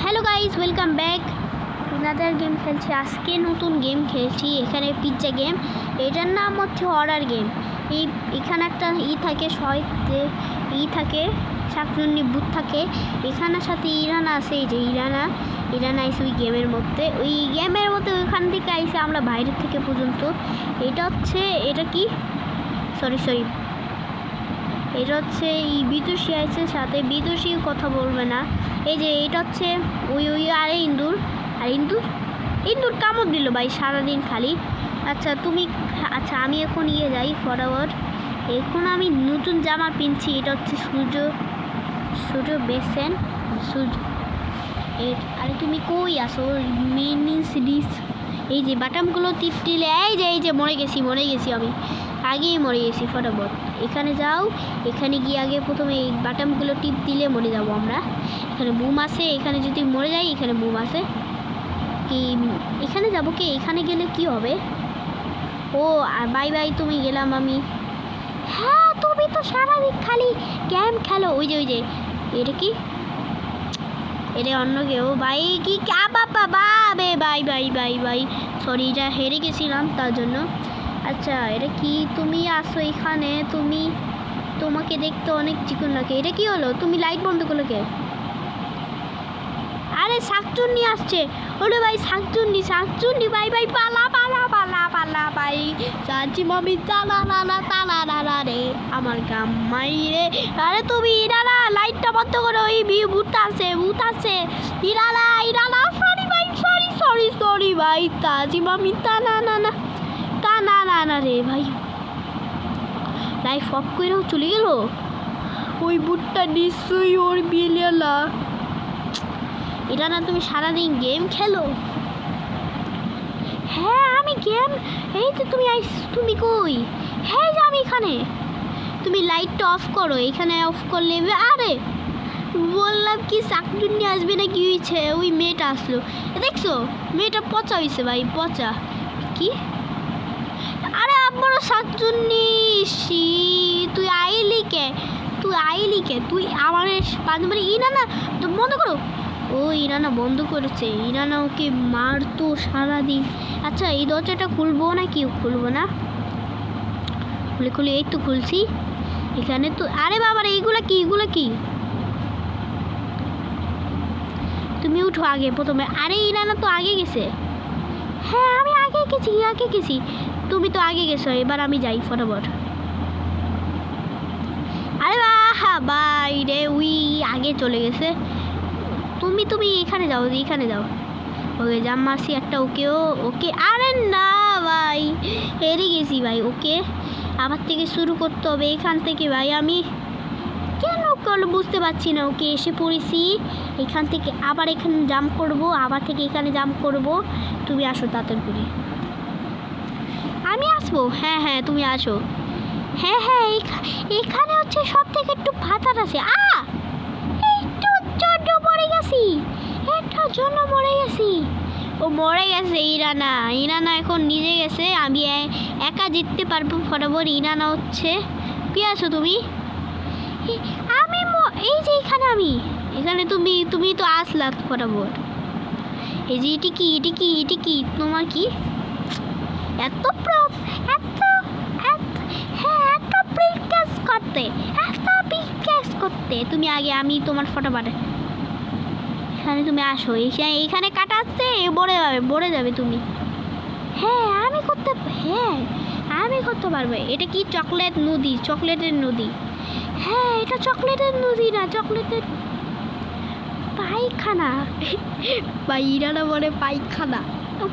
Hello guys, welcome back to another game. খেলছি আজকে নতুন গেম খেলছি। এখানে পিজ্জা গেম, এটার নাম হচ্ছে হরার গেম। এখানে একটা থাকে, যে থাকে শাকচুন্নি ভূত থাকে। এখানের সাথে ইরানা আছে, এই যে ইরানা আইসে ওই গেমের মধ্যে, ওইখান থেকে আইসে আমরা বাইরের থেকে পর্যন্ত। এটা কি সরি এটা হচ্ছে এই বিদুষী আছে, সাথে বিদুষী কথা বলবে না। এই যে এটা হচ্ছে ওই আরে ইন্দুর কামড় দিল ভাই সারাদিন খালি। আচ্ছা আমি এখন যাই ফরওয়ার্ড। এখন আমি নতুন জামা কিনছি, এটা হচ্ছে সূর্য বেসেন আরে তুমি কই আসো মিনি সিরিজ। এই যে বাটামগুলো টিপটিলে এই যে মরে গেছি আমি আগেই মরে গেছি। ফটাফট এখানে যাও, এখানে গিয়ে আগে প্রথমে এই বাটামগুলো টিপ দিলে মরে যাবো আমরা। এখানে বুম আছে, এখানে যদি মরে যাই এখানে বুম আছে কি, এখানে যাবো কি, এখানে গেলে কি হবে? ও বাই তুমি গেলাম আমি। হ্যাঁ তুমি তো সারাদিন খালি গেম খেলো। ওই যে এটা কি, এটা অন্য কেউ ভাই কি বাই সরি, এটা হেরে গেছিলাম তার জন্য। আচ্ছা এটা কি, তুমি আসো এখানে, তোমাকে দেখতে অনেক চিকন লাগে। এটা কি হলো, তুমি লাইট বন্ধ করলো কে? আরে শাকচুন্নি আসছে। ওরে ভাই শাকচুন্নি ভাই পালা ভাই। চাচি মামি তালা রে আমার গাম্মাই রে। আরে তুমি ইরানা লাইটটা বন্ধ করো, ওই ভূত আছে ইরানা সরি ভাই। চাচি মামি না রে ভাই, লাইফ অফ করেও চলে গেল। ওই বুটটা নিশ্চয়ই ওর বিলেলা। এটা না, তুমি সারাদিন গেম খেলো? হ্যাঁ আমি গেম, এই তো তুমি কই? হ্যাঁ যে আমি এখানে। তুমি লাইটটা অফ করো, এখানে অফ করলে। আরে বললাম কি শাকচুন্নি আসবে না, কি হয়েছে? ওই মেয়েটা আসলো, দেখছো মেয়েটা পচা হয়েছে ভাই, পচা কি। আরে আমারও শাকচুন্নি, তুই আইলি কে তুই আমার পাঁচবার ইরানা বন্ধ করো। ও ইরানা বন্ধ করেছে, ইরানা ওকে মারতো সারাদিন। আচ্ছা এই দরজাটা খুলবো না কি, খুলবো না, খুলে এই তো খুলছি। এখানে তো আরে বাবার এইগুলা কি তুমি উঠো আগে প্রথমে। আরে ইরানা তো আগে গেছে। হ্যাঁ আমি আগে গেছি, তুমি তো আগে গেছো, এবার আমি যাই ফটাফট। আরে বাই রে, উই আগে চলে গেছে। তুমি এখানে যাও ওকে জাম মারছি একটা। ওকে আরে না ভাই, হেরে গেছি ভাই। ওকে আবার থেকে শুরু করতে হবে এখান থেকে ভাই। আমি কেন বুঝতে পারছি না। ওকে এসে পড়েছি এখান থেকে, আবার এখানে জাম্প করব, আবার থেকে এখানে জাম্প করব। তুমি আসো তাড়াতাড়ি করে। আমি আসবো, হ্যাঁ তুমি আসো। হ্যাঁ এখানে হচ্ছে সব থেকে একটু ফাটার আছে। এটার জন্য মরে গেছি। ও মরে গেছে ইরানা এখন নিজে গেছে। আমি একা জিততে পারবো ফটাফট। ইরানা হচ্ছে কি আছো তুমি? আমি এই যে এখানে তুমি তো আসলা ফটাফট। এই যে এটি কি তোমার কি এত করতে তুমি আগে, আমি তোমার ফটাফট। এখানে তুমি আসো, এইখানে কাটাচ্ছে, বড়ে যাবে তুমি। হ্যাঁ আমি করতে পারবো। এটা কি চকলেটের নদী? হ্যাঁ এটা চকলেটের নদী না, চকলেটের পায়খানা। ভাই ইরানা বলে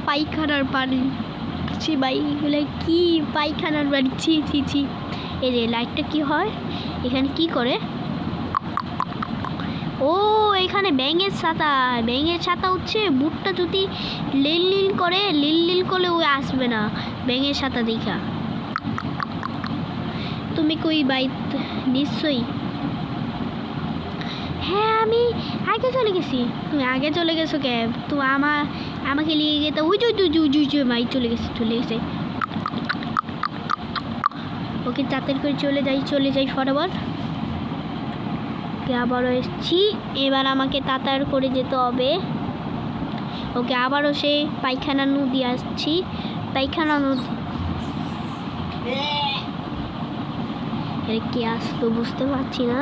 পায়খানার পানি। ভাই এগুলো কি পায়খানার বাড়ি, ছি। এই যে লাইটটা কি হয়, এখানে কি করে? ও এখানে ব্যাঙের ছাতা হচ্ছে। বুটটা যদি লিল করলে ও আসবে না ব্যাঙের ছাতা দেখা। তুমি কই ভাই? নিশ্চয়ই হ্যাঁ আমি আগে চলে গেছি। তুমি আগে চলে গেছো কে? তুমি আমাকে নিয়ে যেতে ওই ভাই চলে গেছে। ওকে তাড়াতাড়ি করে চলে যাই ফটাফট। ওকে আবারও এসছি, এবার আমাকে তাড়াতাড়ি করে যেতে হবে। ওকে আবারও সে পায়খানা নদী আসছি, পায়খানা নদী এর কি আসতো বুঝতে পারছি না।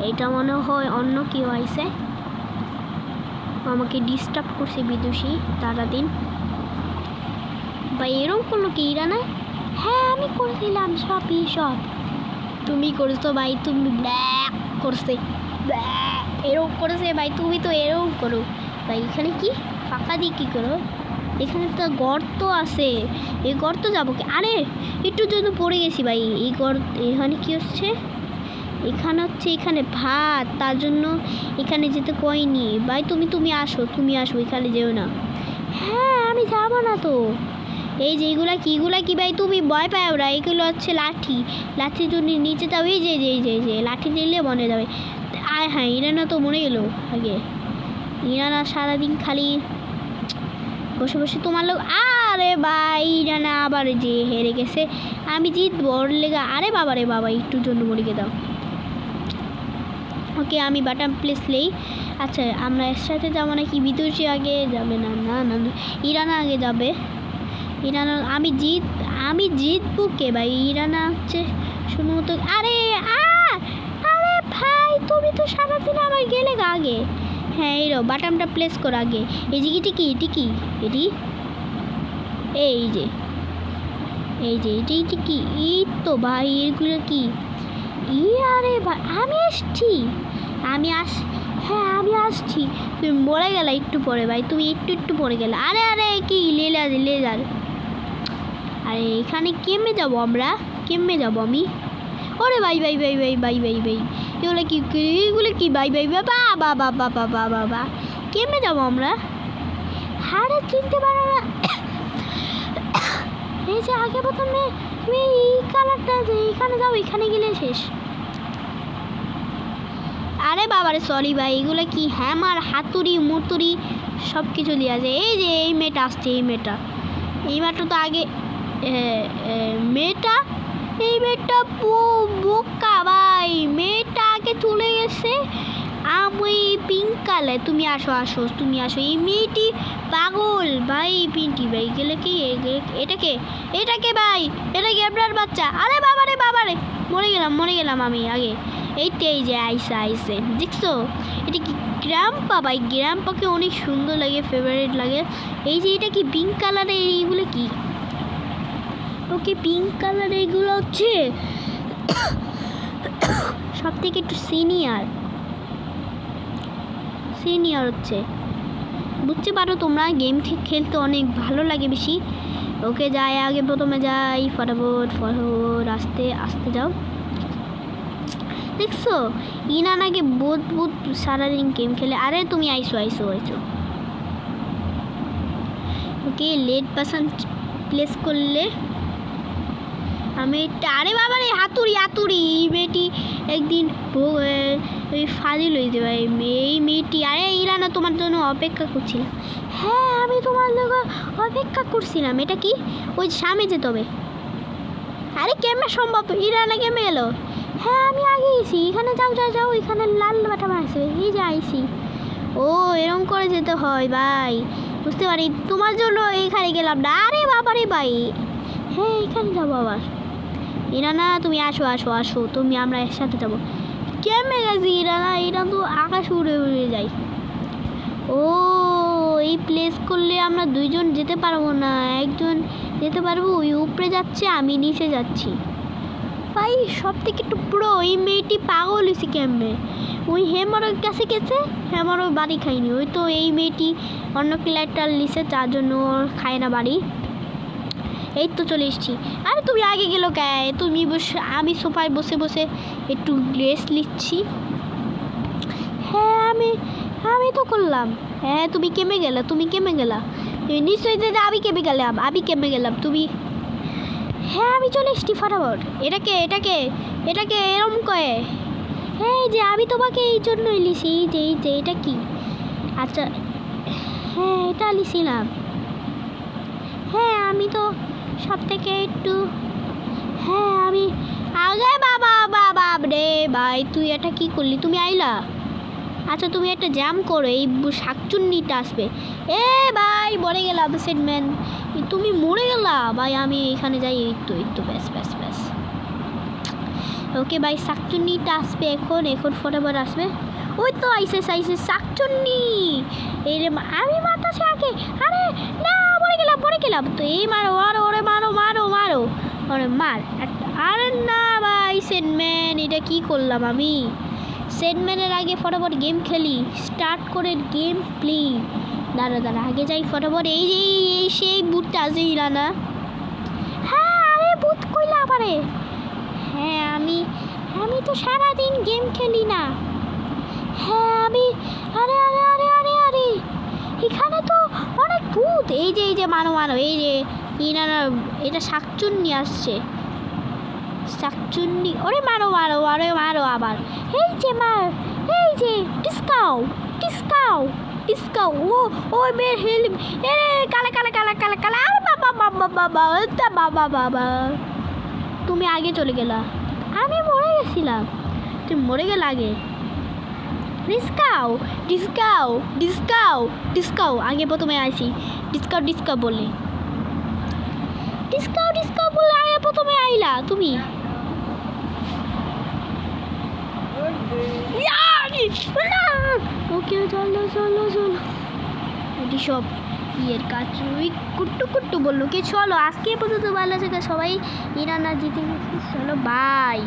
এটা মনে হয় অন্য কেউ আইছে, আমাকে ডিস্টার্ব করছে বিদুষী সারাদিন। বা এরকম করলো কি ইরা না? হ্যাঁ আমি করেছিলাম সব সব। তুমি করেছো ভাই, তুমি ব্ল্যাক করছে, এরকম করেছে ভাই, তুমি তো এরকম করো ভাই। এখানে কি ফাঁকা দিয়ে কী করো? এখানে তো গর্ত আছে, এই গর্ত যাবো কি? আরে একটু জন্য পড়ে গেছি ভাই। এই গর্ত এখানে কি হচ্ছে? এখানে হচ্ছে এখানে ভাত, তার জন্য এখানে যেতে কইনি ভাই। তুমি আসো, তুমি আসো, এখানে যেও না। হ্যাঁ আমি যাবো না তো। এই যে এইগুলা কি ভাই? তুমি ভয় পাও না, এগুলো হচ্ছে লাঠি, লাঠির জন্য নিচে যাও। এই যে লাঠি দিলে মনে যাবে। আয় হ্যাঁ ইরানা তো মরে গেল আগে। ইরানা সারাদিন খালি বসে বসে তোমার লোক। আরে ভাই ইরানা আবার যে হেরে গেছে, আমি জিতবো ওর লেগা। আরে বাবা রে বাবা, একটুর জন্য মরে গে দাও। ওকে আমি বাটাম প্লেস নেই। আচ্ছা আমরা এর সাথে যাবো নাকি? বিদুষী আগে যাবে? না না না, ইরানা আগে যাবে। ইরানা আমি জিতবো কে ভাই? ইরানা হচ্ছে শুধুমাত্র। আরে আরে ভাই তুমি তো সারাদিন আমার গেলে আগে। হ্যাঁ এরো বাটামটা প্লেস কর আগে। এই যে টিকি এটি এটি কি? এই তো ভাই এগুলো কি? আরে ভাই আমি আসছি, হ্যাঁ আমি আসছি। তুমি মরে গেলে একটু পরে ভাই, তুমি একটু পরে গেলে। আরে কি লেজার। আরে এখানে কেমনে যাবো আমরা? আমি? ওরে ভাই এগুলো কি ভাই বাবা কেমনে যাবো আমরা? হারে চিনতে পারো না। এই যে আগে প্রথমে তুমি এই কালারটা যে এখানে যাও, এখানে গেলে শেষ। আরে বাবারে সরি ভাই, এগুলো কি হ্যামার, হাতুড়ি মুতুড়ি সব কিছু দেওয়া যায়। এই যে এই মেয়েটা আসছে, এই মেয়েটা তো আগে এই মেয়েটা বোকা ভাই, মেয়েটা আগে চলে গেছে। আমি পিঙ্ক কালার, তুমি আসো তুমি আসো। এই মেয়েটি পাগল ভাই, পিঙ্কি ভাই গেলে কি? এটাকে ভাই, এটা কি আপনার বাচ্চা? আরে বাবারে মরে গেলাম আমি আগে। এই যে আইসে দেখছো? এটা কি গ্র্যাম্পা ভাই? গ্র্যাম্পাকে অনেক সুন্দর লাগে, ফেভারিট লাগে। এই যে এটা কি পিঙ্ক কালারের? এইগুলো কি? ওকে পিঙ্ক কালার, এইগুলো হচ্ছে সব থেকে একটু সিনিয়র হচ্ছে, বুঝতে পারো তোমরা। গেম খেলতে অনেক ভালো লাগে বেশি। ওকে যাই আগে, প্রথমে যাই ফটাফট আস্তে যাও। দেখছো ইনানাকে বহুত সারাদিন গেম খেলে। আরে তুমি আইসো। ওকে লেট পার্সন প্লেস করলে আমি। আরে বাবা রে হাতুড়ি, এই মেয়েটি একদিন ওই ফাজিল হয়েছে ভাই এই মেয়েটি। আরে ইরানা তোমার জন্য অপেক্ষা করছিলাম। হ্যাঁ আমি তোমার জন্য অপেক্ষা করছিলাম। এটা কি? ওই সামনে যেতে হবে। আরে কেমনে সম্ভব? ইরানা কেমনে গেল? হ্যাঁ আমি আগে গেছি। এখানে যাও, এখানে লাল বাটা মারছে। এই যে আইসি। ও এরকম করে যেতে হয় ভাই, বুঝতে পারি। তোমার জন্য এইখানে গেলাম না। আরে বাবারে ভাই, হ্যাঁ এখানে যাবো আবার। ইরানা তুমি আসো, আমরা একসাথে যাবো। কেমনে গেছি ইরানা? এটা তো আকাশ উড়ে যায়। ও এই প্লেস করলে আমরা দুইজন যেতে পারবো না, একজন যেতে পারবো। ওই উপরে যাচ্ছে, আমি নিচে যাচ্ছি ভাই। সব থেকে একটু পুরো ওই মেয়েটি পাগল হয়েছে কেমনে? ওই হেমারোর কাছে গেছে, হেমারো বাড়ি খাইনি। ওই তো এই মেয়েটি অন্য প্লেয়ারটার লিসে, তার জন্য খায় না বাড়ি। এই তো চলে এসেছি। আরে তুমি আগে গেলো কে? তুমি আমি সোফায় বসে একটু রেস্ট নিচ্ছি। হ্যাঁ আমি তো করলাম। হ্যাঁ তুমি কেমে গেলা? নিশ্চয়ই আমি কেমে গেলাম তুমি। হ্যাঁ আমি চলে এসেছি ফটাফট। এটাকে এরম কয়ে। হ্যাঁ যে আমি তোমাকে এই জন্যই লিছি। এই যে এটা কি? আচ্ছা হ্যাঁ এটা লিছিলাম। হ্যাঁ আমি তো সব থেকে একটু। হ্যাঁ আমি আগে বাবা রে ভাই, তুই এটা কি করলি? তুমি আইলা? আচ্ছা তুমি একটা জ্যাম করো, এই শাকচুন্নিটা আসবে। এ ভাই মরে গেলাম সেটম্যান, তুমি মরে গেলা ভাই। আমি এখানে যাই, এই তো ব্যাস ব্যাস ব্যাস। ওকে ভাই, শাকচুন্নিটা আসবে এখন, ফটাফট আসবে। ওই তো আইসে শাকচুন্নি। এই রে আমি মারতাছি আগে। আরে না, মরে গেলাম তো। এই মারো ওরে, মারো ওরে মার। আরে না ভাই সেটম্যান, এটা কি করলাম আমি? সেটম্যানের আগে ফটাফট গেম খেলি, স্টার্ট করে গেম প্লে। দাঁড়া আগে যাই ফটাফট। এই যে সেই বুটটা আছে না? হ্যাঁ আরে বুট কইলা আবারে। হ্যাঁ আমি তো সারাদিন গেম খেলি না। হ্যাঁ আমি আরে আরে আরে আরে আরে এখানে তো অনেক ভূত। এই যে মানো, এই যে ইনারা, এটা শাকচুন্নি আসছে। শাকচুন্নি, ওরে মারো আবার। এই যে মার, এই যে ডিসকাউ। ও মের হেল্প। এ কালা আরে বাবা। তুমি আগে চলে গেলা, আমি মরে গেছিলাম। তুমি মরে গেলে আগে। ডিসকাউ আগে প্রথমে আইছি। ডিসকাউ বলে আগে প্রথমে আইলা তুমি। ওকে চলো। এটি সব ইয়ের কাজ। ওই কুট্টু বললো কি চলো আজকে পর্যন্ত ভালো আছে সবাই। ইরানা জিতে গেছি, চলো বাই।